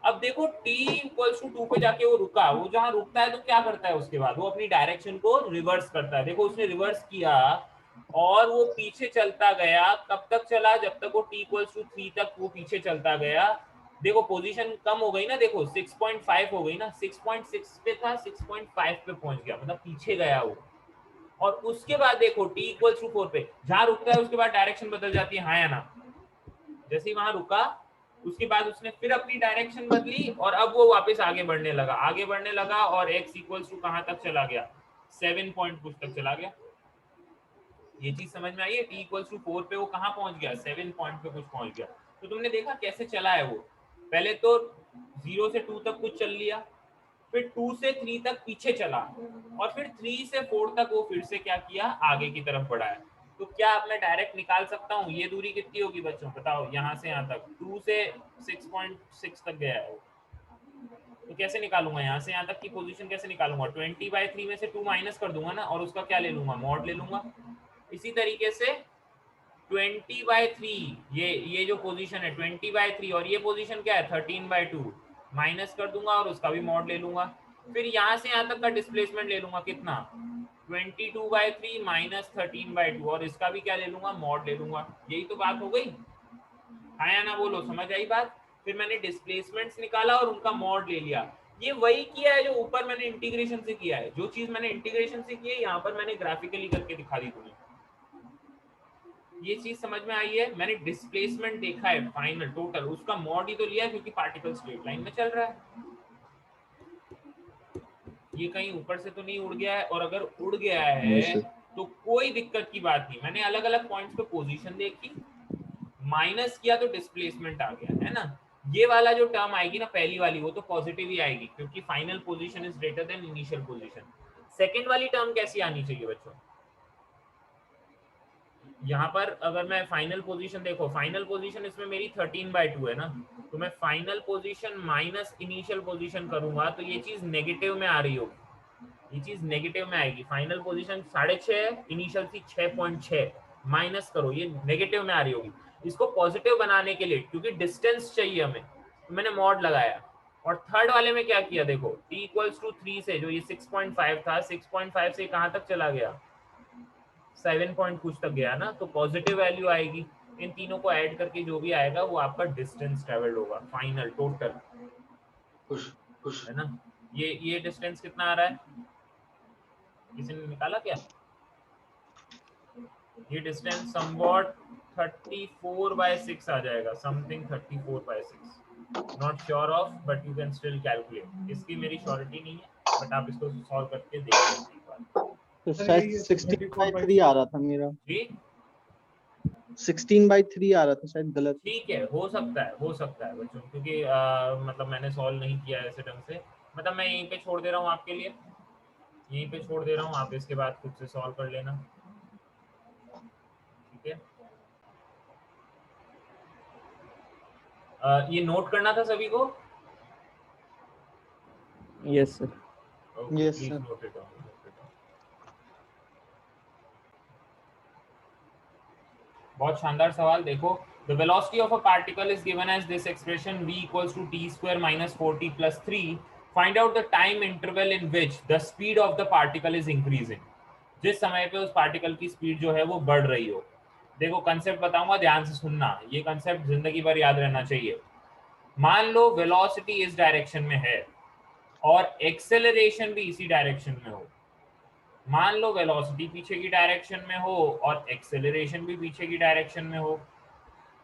अब देखो t = 2 पे जाके वो रुका, वो जहां रुकता है तो क्या करता है उसके बाद, वो अपनी डायरेक्शन को रिवर्स करता है। देखो उसने रिवर्स किया और वो पीछे चलता गया। कब तक चला, जब तक वो t = 3 तक वो पीछे चलता गया। देखो पोजीशन कम हो गई ना, देखो 6.5 हो गई ना, 6.6 पे था, 6.5 पे पहुंच गया, मतलब पीछे गया वो। और उसके बाद देखो t = 4 पे जहां रुकता है उसके बाद डायरेक्शन बदल जाती है, हाँ या ना। जैसे ही वहां रुका उसके बाद उसने फिर अपनी डायरेक्शन बदली और अब वो वापस आगे बढ़ने लगा और x = कहां तक चला गया, 7 पॉइंट कुछ तक चला गया। ये चीज समझ में आई है, t = 4 पे वो कहां पहुंच गया, 7 पॉइंट पे कुछ पहुंच गया। तो तुमने देखा कैसे चला है वो, पहले तो 0 से 2 तक कुछ चल लिया, फिर 2 से 3 तक पीछे चला और फिर 3 से 4 तक वो फिर से क्या किया, आगे की तरफ बढ़ा है। तो क्या अब मैं डायरेक्ट निकाल सकता हूँ ये दूरी कितनी होगी बच्चों, बताओ, यहाँ से यहाँ तक 2 से 6.6 तक गया है वो। तो कैसे निकालूंगा, यहाँ से यहाँ तक की पोजीशन कैसे निकालूंगा, 20/3 में से 2 माइनस कर दूंगा ना, और उसका क्या ले लूंगा, मॉड ले लूंगा। इसी तरीके से 20/3, ये जो पोजीशन है 20/3 और ये पोजीशन क्या है 13/2, माइनस कर दूंगा और उसका भी मॉड ले लूंगा, फिर यहाँ से यहाँ तक का डिस्प्लेसमेंट ले लूंगा कितना 22/3 माइनस 13/2 और इसका भी क्या ले लूंगा मॉड ले लूंगा। यही तो बात हो गई, हाँ या ना बोलो, समझ आई बात। फिर मैंने डिस्प्लेसमेंट्स निकाला और उनका मॉड ले लिया। ये वही किया है जो ऊपर मैंने इंटीग्रेशन से किया है, जो चीज मैंने इंटीग्रेशन से की है यहाँ पर मैंने ग्राफिकली करके दिखा दी तुम्हें। ये चीज समझ में आई है, मैंने डिस्प्लेसमेंट देखा है फाइनल टोटल, उसका मॉड ही तो लिया है क्योंकि पार्टिकल स्ट्रेट लाइन में चल रहा है। ये कहीं ऊपर से तो नहीं उड़ गया है, और अगर उड़ गया है तो कोई दिक्कत की बात नहीं। मैंने अलग अलग पॉइंट्स पे पोजीशन देखी, माइनस किया तो डिस्प्लेसमेंट आ गया, है ना। ये वाला जो टर्म आएगी ना पहली वाली, वो तो पॉजिटिव ही आएगी क्योंकि final position is greater than initial position. Second वाली टर्म कैसी आनी चाहिए बच्चों, यहाँ पर अगर मैं फाइनल पोजीशन देखो, फाइनल पोजीशन इसमें मेरी 13/2 है ना, तो मैं final position minus initial position करूंगा तो ये चीज नेगेटिव में आ रही होगी, ये चीज नेगेटिव में आएगी। फाइनल पोजीशन 6.5 है, इनिशियल थी 6.6, माइनस करो ये नेगेटिव में आ रही होगी। इसको पॉजिटिव बनाने के लिए क्योंकि डिस्टेंस चाहिए हमें, तो मैंने मॉड लगाया। और थर्ड वाले में क्या किया देखो, t = 3 से जो ये 6.5 था, 6.5 से कहां तक चला गया 7 पॉइंट कुछ तक गया ना, तो पॉजिटिव वैल्यू आएगी। इन तीनों को ऐड करके जो भी आएगा वो आपका डिस्टेंस ट्रेवल्ड होगा फाइनल टोटल, है ना। ये डिस्टेंस कितना आ रहा है, किसी ने निकाला क्या? ये डिस्टेंस समवॉट 34/6 आ जाएगा, something 34/6, not sure of but you can still calculate. इसकी मेरी श्योरिटी नहीं है बट आप इसको सॉल्व करके देख लीजिए एक बार। तो शायद 16/3 आ रहा था मेरा, जी 16/3 आ रहा था शायद, गलत। ठीक है, हो सकता है बच्चों, क्योंकि मतलब मैंने सॉल्व नहीं किया ऐसे ढंग से। मतलब मैं यहीं पे छोड़ दे रहा हूँ आपके लिए, यहीं पे छोड़ दे रहा हूँ, आप इसके बाद खुद से सॉल्व कर लेना, ठीक है। ये नोट करना था सभी को। Yes sir. Yes, please sir. Note it down. बहुत शानदार सवाल, देखो the velocity of a particle is given as this expression v equals to t square minus 4t plus 3. Find out the time interval in which the speed of the particle is increasing. जिस समय पे उस particle की speed जो है वो बढ़ रही हो। देखो कंसेप्ट बताऊंगा, ध्यान से सुनना, ये कंसेप्ट जिंदगी भर याद रहना चाहिए। मान लो वेलोसिटी इस डायरेक्शन में है और एक्सेलरेशन भी इसी डायरेक्शन में हो। मान लो वेलोसिटी पीछे की डायरेक्शन में हो और एक्सेलरेशन भी पीछे की डायरेक्शन में हो।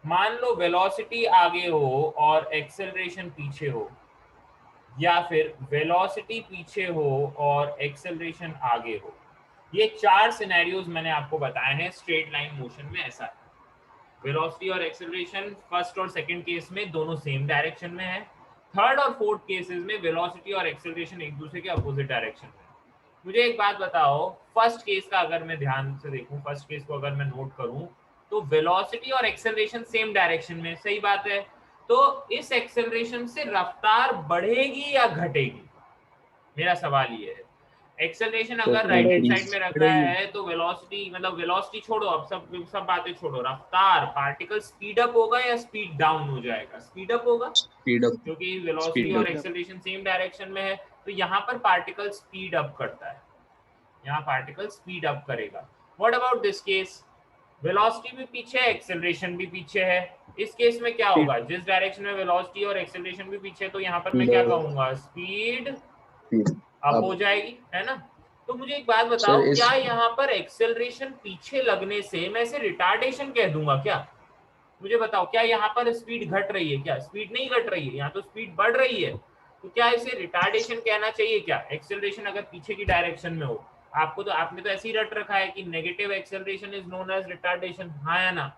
मान लो वेलोसिटी आगे हो और एक्सेलरेशन पीछे हो, या फिर वेलोसिटी पीछे हो और एक्सेलरेशन आगे हो। ये चार सिनेरियोज मैंने आपको बताए हैं स्ट्रेट लाइन मोशन में। ऐसा है, वेलोसिटी और एक्सेलरेशन फर्स्ट और सेकंड केस में दोनों सेम डायरेक्शन में है, थर्ड और फोर्थ केसेस में वेलोसिटी और एक्सेलरेशन एक दूसरे के अपोजिट डायरेक्शन में। मुझे एक बात बताओ, फर्स्ट केस का अगर मैं ध्यान से देखूं, फर्स्ट केस को अगर मैं नोट करूं तो वेलोसिटी और एक्सेलरेशन सेम डायरेक्शन में, सही बात है। तो इस एक्सेलरेशन से रफ्तार बढ़ेगी या घटेगी, मेरा सवाल ये है। एक्सेलरेशन अगर राइट हैंड साइड में रखा है तो वेलोसिटी, मतलब वेलोसिटी छोड़ो, अब सब बातें छोड़ो, रफ्तार पार्टिकल स्पीड अप होगा या स्पीड डाउन हो जाएगा? स्पीड अप होगा, क्योंकि वेलोसिटी और एक्सेलरेशन सेम डायरेक्शन में है। तो यहाँ पर पार्टिकल स्पीड अप करता है, यहाँ पार्टिकल स्पीड अप करेगा। What about this case, velocity भी पीछे है, एक्सेलरेशन भी पीछे है। इस केस में क्या होगा, जिस डायरेक्शन में वेलोसिटी और एक्सेलरेशन भी पीछे है तो यहाँ पर मैं क्या कहूंगा, स्पीड अप हो जाएगी, है ना। तो मुझे एक बात बताओ, क्या यहाँ पर एक्सेलरेशन पीछे लगने से मैं इसे रिटार्डेशन कह दूंगा क्या? मुझे बताओ, क्या यहाँ पर स्पीड घट रही है क्या? स्पीड नहीं घट रही है, यहाँ तो स्पीड बढ़ रही है। तो क्या इसे रिटार्डेशन कहना चाहिए क्या, एक्सेलरेशन अगर पीछे की डायरेक्शन में हो? आपको तो, आपने तो ऐसे ही रट रखा है कि negative acceleration is known as retardation, हाँ या ना?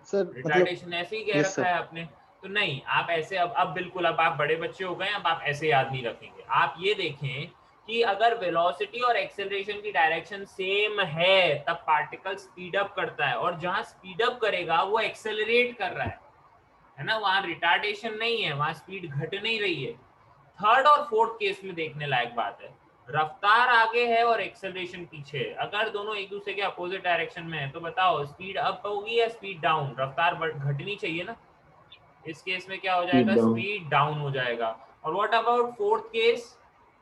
सर रिटार्डेशन ऐसे ही कह रखा है आपने। तो नहीं, आप ऐसे अब बिल्कुल, अब आप बड़े बच्चे हो गए, अब आप ऐसे याद नहीं रखेंगे। आप ये देखें कि अगर वेलोसिटी और एक्सेलरेशन की डायरेक्शन सेम है तब पार्टिकल स्पीड अप करता है, और जहां स्पीड अप करेगा वो एक्सेलरेट कर रहा है ना, वहां रिटार्डेशन नहीं है, वहां स्पीड घट नहीं रही है। थर्ड और फोर्थ केस में देखने लायक बात है, रफ्तार आगे है और एक्सेलरेशन पीछे है। अगर दोनों एक दूसरे के अपोजिट डायरेक्शन में है तो बताओ स्पीड अप होगी या स्पीड डाउन? रफ्तार घटनी चाहिए ना, इस केस में क्या हो जाएगा, down. स्पीड डाउन हो जाएगा। और व्हाट अबाउट फोर्थ केस,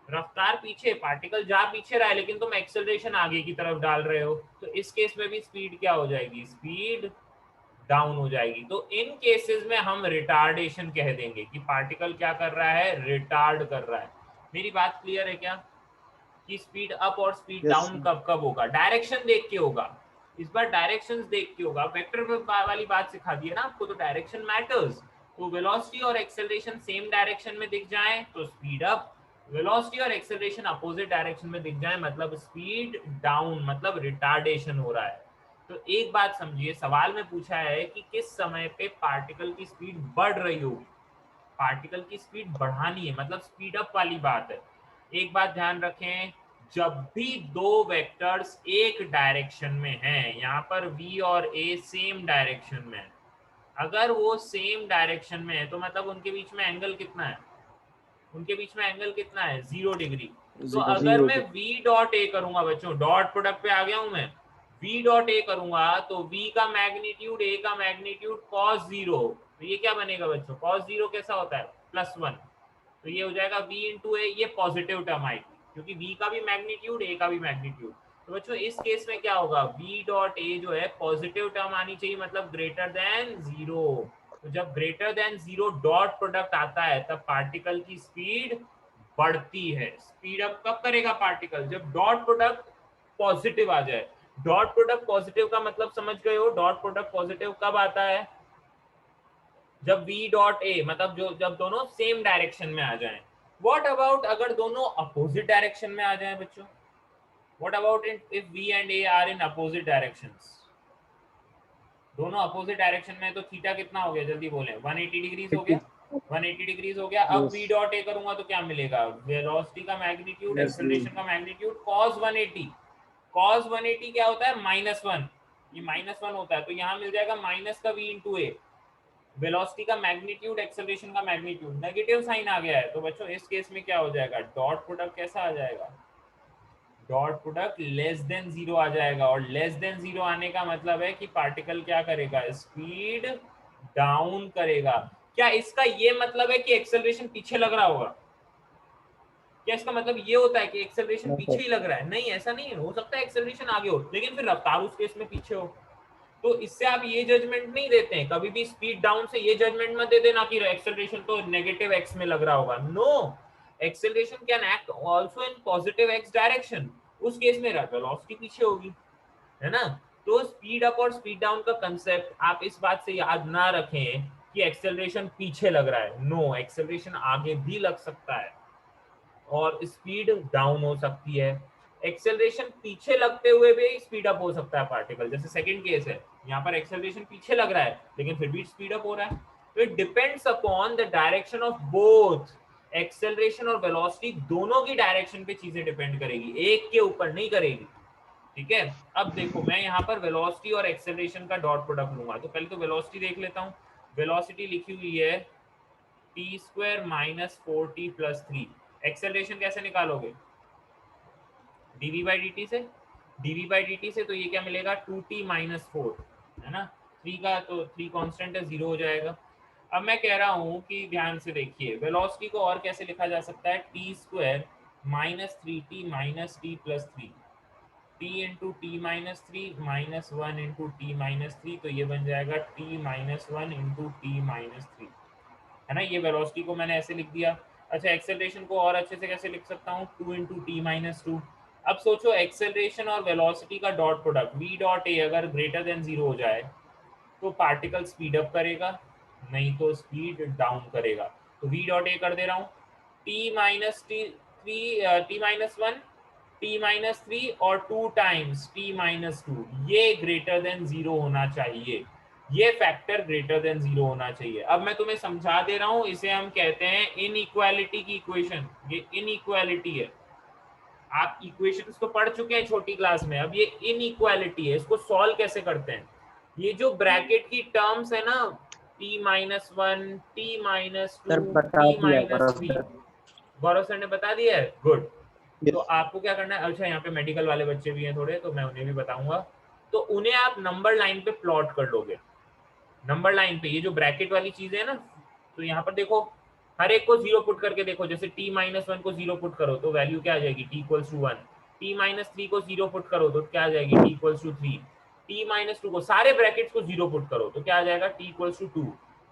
रफ्तार पीछे, पार्टिकल जा पीछे रहा है लेकिन तुम एक्सेलरेशन आगे की तरफ डाल रहे हो, तो इस केस में भी स्पीड क्या हो जाएगी, स्पीड डाउन हो जाएगी। तो इन केसेस में हम रिटार्डेशन कह देंगे कि पार्टिकल क्या कर रहा है, रिटार्ड कर रहा है। मेरी बात क्लियर है क्या, कि स्पीड अप और स्पीड Yes, डाउन sir. कब कब होगा, डायरेक्शन देख के होगा। इस बार डायरेक्शंस देख के होगा, वेक्टर वाली बात सिखा दी है ना आपको, तो डायरेक्शन मैटर्स। तो वेलोसिटी और एक्सेलरेशन सेम डायरेक्शन में दिख जाए तो स्पीड अप, वेलोसिटी और एक्सेलरेशन अपोजिट डायरेक्शन में दिख जाए मतलब स्पीड डाउन, मतलब रिटार्डेशन हो रहा है। तो एक बात समझिए, सवाल में पूछा है कि किस समय पे पार्टिकल की स्पीड बढ़ रही होगी, पार्टिकल की स्पीड बढ़ानी है, मतलब स्पीड अप वाली बात है। एक बात ध्यान रखें, जब भी दो वेक्टर्स एक डायरेक्शन में हैं, यहाँ पर v और a सेम डायरेक्शन में है, अगर वो सेम डायरेक्शन में है तो मतलब उनके बीच में एंगल कितना है, उनके बीच में एंगल कितना है, 0 डिग्री। तो अगर मैं v डॉट a करूंगा, बच्चों डॉट प्रोडक्ट पे आ गया हूं मैं, v डॉट a करूंगा तो v का मैग्नीट्यूड a का मैग्नीट्यूड cos 0, तो ये क्या बनेगा बच्चों, cos 0 कैसा होता है, +1, तो ये हो जाएगा v इंटू ए, ये पॉजिटिव टर्म आएगी क्योंकि v का भी मैग्नीट्यूड a का भी मैग्नीट्यूड। तो बच्चों इस केस में क्या होगा, v डॉट a जो है पॉजिटिव टर्म आनी चाहिए, मतलब ग्रेटर देन 0। तो जब ग्रेटर देन 0 डॉट प्रोडक्ट आता है तब पार्टिकल की स्पीड बढ़ती है। स्पीड अप कब करेगा पार्टिकल, जब डॉट प्रोडक्ट पॉजिटिव आ जाए। डॉट प्रोडक्ट पॉजिटिव का मतलब समझ गए हो, डॉट प्रोडक्ट पॉजिटिव कब आता है, जब v डॉट a मतलब जब दोनों सेम डायरेक्शन में आ जाएं। व्हाट अबाउट अगर दोनों अपोजिट डायरेक्शन में आ जाएं बच्चों, what about if v and a are in opposite directions, दोनों अपोजिट डायरेक्शन में, तो थीटा कितना हो गया, जल्दी बोलें, 180 डिग्रीज हो गया, 180 डिग्रीज हो गया। अब v डॉट a करूंगा तो क्या मिलेगा, वेलोसिटी का मैग्नीट्यूड, एक्सेलरेशन का मैग्नीट्यूड cos 180, cos 180 क्या होता है, -1, ये -1 होता है, तो यहाँ मिल जाएगा माइनस का v इंटू ए, वेलोसिटी का मैग्नीट्यूड, एक्सेलरेशन का मैग्नीट्यूड, नेगेटिव साइन आ गया है, तो बच्चों इस केस में क्या हो जाएगा, डॉट प्रोडक्ट कैसा आ जाएगा, डॉट प्रोडक्ट लेस देन 0 आ जाएगा। और लेस देन 0 आने का मतलब है कि पार्टिकल क्या करेगा, स्पीड डाउन करेगा। क्या इसका ये मतलब है कि एक्सेलरेशन पीछे लग रहा होगा, क्या इसका मतलब ये होता है कि एक्सेलरेशन No, पीछे sir. ही लग रहा है, नहीं ऐसा नहीं है, हो सकता है एक्सेलरेशन आगे हो लेकिन फिर रफ्तार उस केस में पीछे हो। तो इससे आप ये जजमेंट नहीं देते हैं कभी भी, स्पीड डाउन से ये जजमेंट मत दे देना कि एक्सेलरेशन तो नेगेटिव एक्स में लग रहा होगा, no, acceleration can act also in positive X direction, उस केस में वेलोसिटी पीछे होगी, है ना। तो स्पीड अप और स्पीड डाउन का कंसेप्ट आप इस बात से याद ना रखें कि एक्सेलरेशन पीछे लग रहा है, नो, एक्सेलरेशन आगे भी लग सकता है और स्पीड डाउन हो सकती है। एक्सेलरेशन पीछे लगते हुए भी स्पीड अप हो सकता है पार्टिकल, जैसे सेकंड केस है, यहाँ पर एक्सेलरेशन पीछे लग रहा है लेकिन फिर भी स्पीड अप हो रहा है। तो it depends upon the direction of both, acceleration और वेलोसिटी दोनों की डायरेक्शन पे चीजें डिपेंड करेगी, एक के ऊपर नहीं करेगी, ठीक है। अब देखो मैं यहाँ पर वेलोसिटी और एक्सेलरेशन का डॉट प्रोडक्ट लूंगा, तो पहले तो वेलोसिटी देख लेता हूँ। वेलोसिटी लिखी हुई है t square minus 4t plus 3, acceleration कैसे निकालोगे, dv बाई dt से, dv बाई dt से, तो ये क्या मिलेगा 2t माइनस 4, है ना, 3 का तो 3 कांस्टेंट है, 0 हो जाएगा। अब मैं कह रहा हूँ कि ध्यान से देखिए, वेलोसिटी को और कैसे लिखा जा सकता है, T square minus 3t minus T plus 3, t into T minus 3 minus 1 into T minus 3, तो ये बन जाएगा t minus 1 into T minus 3, है ना। ये वेलोसिटी को मैंने ऐसे लिख दिया। अच्छा एक्सेलरेशन को और अच्छे से कैसे लिख सकता हूँ, 2 इंटू टी माइनस 2। अब सोचो एक्सेलरेशन और वेलोसिटी का dot product v dot A अगर ग्रेटर देन 0 हो जाए तो पार्टिकल स्पीड अप करेगा, नहीं तो स्पीड डाउन करेगा। तो v डॉट ए कर दे रहा हूँ, t minus T minus 1, t माइनस 3 और 2 टाइम्स t माइनस 2, ये ग्रेटर देन 0 होना चाहिए, ये फैक्टर ग्रेटर देन 0 होना चाहिए। अब मैं तुम्हें समझा दे रहा हूँ, इसे हम कहते हैं इनइक्वालिटी की इक्वेशन, ये इनइक्वालिटी है। आप इक्वेशंस तो पढ़ चुके हैं छोटी क्लास में, अब ये इनइक्वालिटी है, इसको सॉल्व कैसे करते हैं। ये जो ब्रैकेट की टर्म्स है ना, t माइनस 1, t माइनस 2, सर बता t दिया माइनस 3, गौरव सर ने बता दिया है, गुड। तो यस आपको क्या करना है, अच्छा यहाँ पे मेडिकल वाले बच्चे भी हैं थोड़े, तो मैं उन्हें भी बताऊंगा, तो उन्हें आप नंबर लाइन पे प्लॉट कर लोगे, नंबर लाइन पे ये जो ब्रैकेट वाली चीज है ना, तो यहाँ पर देखो हर एक को 0 पुट करके देखो, जैसे t माइनस 1 को 0 पुट करो तो वैल्यू क्या आ जाएगी, t इक्वल्स टू 1। t माइनस 3 को 0 पुट करो तो क्या आ जाएगी, t इक्वल्स टू 3। t माइनस 2 को, सारे ब्रैकेट्स को 0 पुट करो तो क्या आ जाएगा, t इक्वल्स टू 2।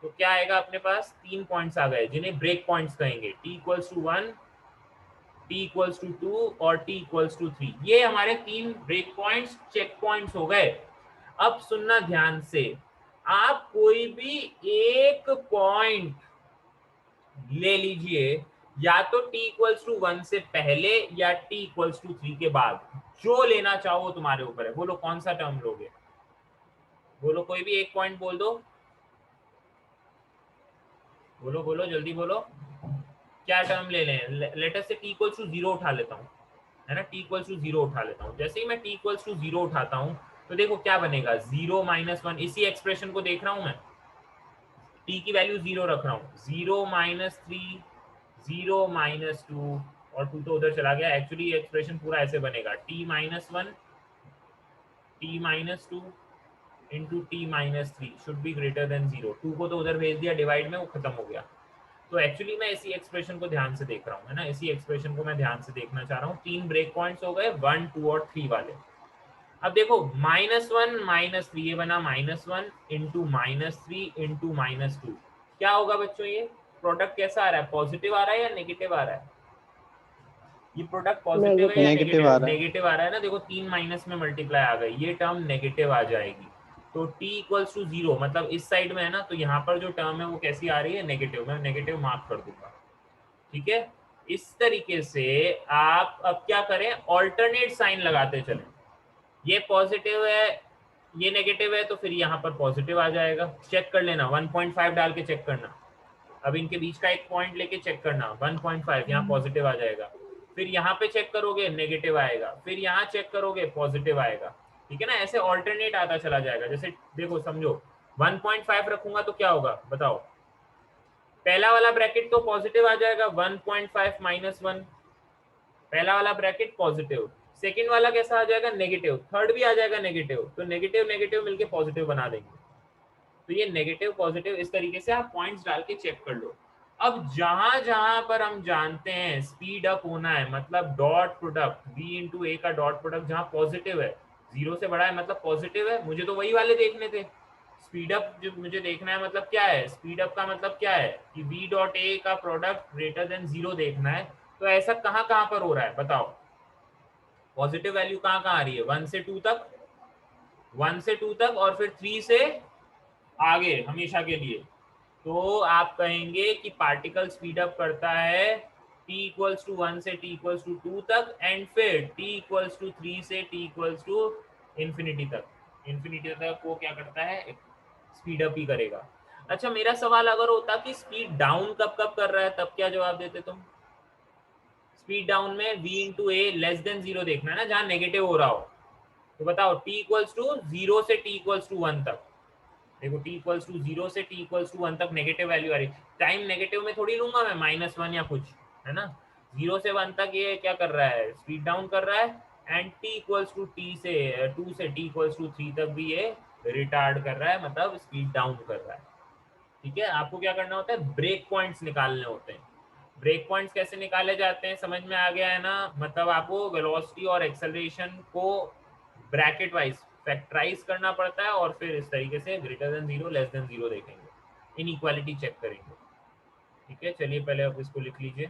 तो क्या आएगा अपने पास, 3 पॉइंट्स आ गए जिन्हें ब्रेक पॉइंट्स कहेंगे, t equals to 1, t equals to 2 और t इक्वल्स टू 3। ये हमारे 3 ब्रेक पॉइंट्स, चेक पॉइंट्स हो गए। अब सुनना ध्यान से, आप कोई भी एक पॉइंट ले लीजिए, या तो t इक्वल्स टू 1 से पहले या t इक्वल्स टू 3 के बाद, जो लेना चाहो वो तुम्हारे ऊपर है। बोलो कौन सा टर्म लोगे, बोलो कोई भी एक पॉइंट बोल दो, बोलो बोलो जल्दी बोलो, क्या टर्म ले लें। लेटर से t इक्वल्स टू 0 उठा लेता हूँ, है ना, t इक्वल्स टू 0 उठा लेता हूँ। जैसे ही मैं t इक्वल्स टू 0 उठाता हूँ तो देखो क्या बनेगा, 0 माइनस 1, इसी एक्सप्रेशन को देख रहा हूँ मैं, t की वैल्यू 0 रख रहा हूँ, 0 माइनस 3, 0 माइनस 2 और 2 तो उधर चला गया। एक्चुअली ये एक्सप्रेशन पूरा ऐसे बनेगा, t माइनस 1, t माइनस 2 into T minus 3 should be greater than 0। 2 को तो उधर भेज दिया डिवाइड में, वो खत्म हो गया। तो एक्चुअली मैं इसी एक्सप्रेशन को ध्यान से देख रहा हूँ, है ना, इसी एक्सप्रेशन को मैं ध्यान से देखना चाह रहा हूँ। 3 ब्रेक पॉइंट्स हो गए, 1, 2 और 3 वाले। अब देखो -1 -3, ये बना -1 इंटू -3 इंटू -2। क्या होगा बच्चों, ये प्रोडक्ट कैसा आ रहा है, पॉजिटिव आ रहा है या नेगेटिव आ रहा है, ये प्रोडक्ट पॉजिटिव है या नेगेटिव आ रहा है। नेगेटिव आ रहा है ना। देखो 3 माइनस में मल्टीप्लाई आ गई, ये टर्म नेगेटिव आ जाएगी। तो t इक्वल्स टू 0 मतलब इस साइड में है ना, तो यहाँ पर जो टर्म है वो कैसी आ रही है, नेगेटिव। मैं नेगेटिव मार्क कर दूंगा, ठीक है। इस तरीके से आप अब क्या करें, ऑल्टरनेट साइन लगाते चलें। ये पॉजिटिव है, ये नेगेटिव है, तो फिर यहाँ पर पॉजिटिव आ जाएगा। चेक कर लेना, 1.5 डाल के चेक करना। अब इनके बीच का एक पॉइंट लेके चेक करना, 1.5 यहाँ पॉजिटिव आ जाएगा। फिर यहाँ पे चेक करोगे नेगेटिव आएगा, फिर यहाँ चेक करोगे पॉजिटिव आएगा, ठीक है ना। ऐसे ऑल्टरनेट आता चला जाएगा। जैसे देखो समझो 1.5 रखूंगा तो क्या होगा बताओ, पहला वाला ब्रैकेट तो पॉजिटिव आ जाएगा, 1.5 माइनस 1, पहला वाला ब्रैकेट पॉजिटिव, सेकंड वाला कैसा आ जाएगा, नेगेटिव, थर्ड भी आ जाएगा नेगेटिव, तो नेगेटिव नेगेटिव मिलके पॉजिटिव बना देंगे। तो ये नेगेटिव पॉजिटिव, इस तरीके से आप पॉइंट्स डाल के चेक कर लो। अब जहां जहां पर हम जानते हैं स्पीड अप होना है, मतलब डॉट प्रोडक्ट v इंटू ए का डॉट प्रोडक्ट जहां पॉजिटिव है, 0 से बड़ा है मतलब पॉजिटिव है, मुझे तो वही वाले देखने थे। स्पीड अप जो मुझे देखना है मतलब क्या है, स्पीड अप का मतलब क्या है कि v डॉट ए का प्रोडक्ट ग्रेटर देन 0 देखना है। तो ऐसा कहाँ कहाँ पर हो रहा है बताओ, पॉजिटिव वैल्यू कहाँ कहाँ आ रही है, 1 से 2 तक, 1 से 2 तक, और फिर 3 से आगे हमेशा के लिए। तो आप कहेंगे कि पार्टिकल स्पीड अप करता है t इक्वल्स टू 1 से t इक्वल्स टू 2 तक, एंड फिर t इक्वल्स टू 3 से t इक्वल्स टू इंफिनिटी तक। इंफिनिटी तक वो क्या करता है, स्पीड अप ही करेगा। अच्छा मेरा सवाल अगर होता कि स्पीड डाउन कब कब कर रहा है, तब क्या जवाब देते तुम। स्पीड डाउन में v इंटू ए लेस देन 0 देखना है ना, जहां नेगेटिव हो रहा हो। तो बताओ t इक्वल्स टू 0 से t इक्वल्स टू 1 तक, देखो t इक्वल्स टू 0 से t इक्वल्स टू 1 तक नेगेटिव वैल्यू आ रही। टाइम नेगेटिव में थोड़ी लूंगा मैं, -1 या कुछ, है ना। 0 से 1 तक ये क्या कर रहा है, स्पीड डाउन कर रहा है। एंड t इक्वल्स टू 2 से t इक्वल्स टू 3 तक भी ये रिटार्ड कर रहा है, मतलब स्पीड डाउन कर रहा है, ठीक है। आपको क्या करना होता है, ब्रेक पॉइंट्स निकालने होते हैं। ब्रेक पॉइंट्स कैसे निकाले जाते हैं समझ में आ गया है ना, मतलब आपको वेलोसिटी और एक्सेलरेशन को ब्रैकेट वाइज फैक्टराइज करना पड़ता है, और फिर इस तरीके से ग्रेटर देन 0 लेस देन 0 देखेंगे, इनइक्वालिटी चेक करेंगे, ठीक है। चलिए पहले आप इसको लिख लीजिए।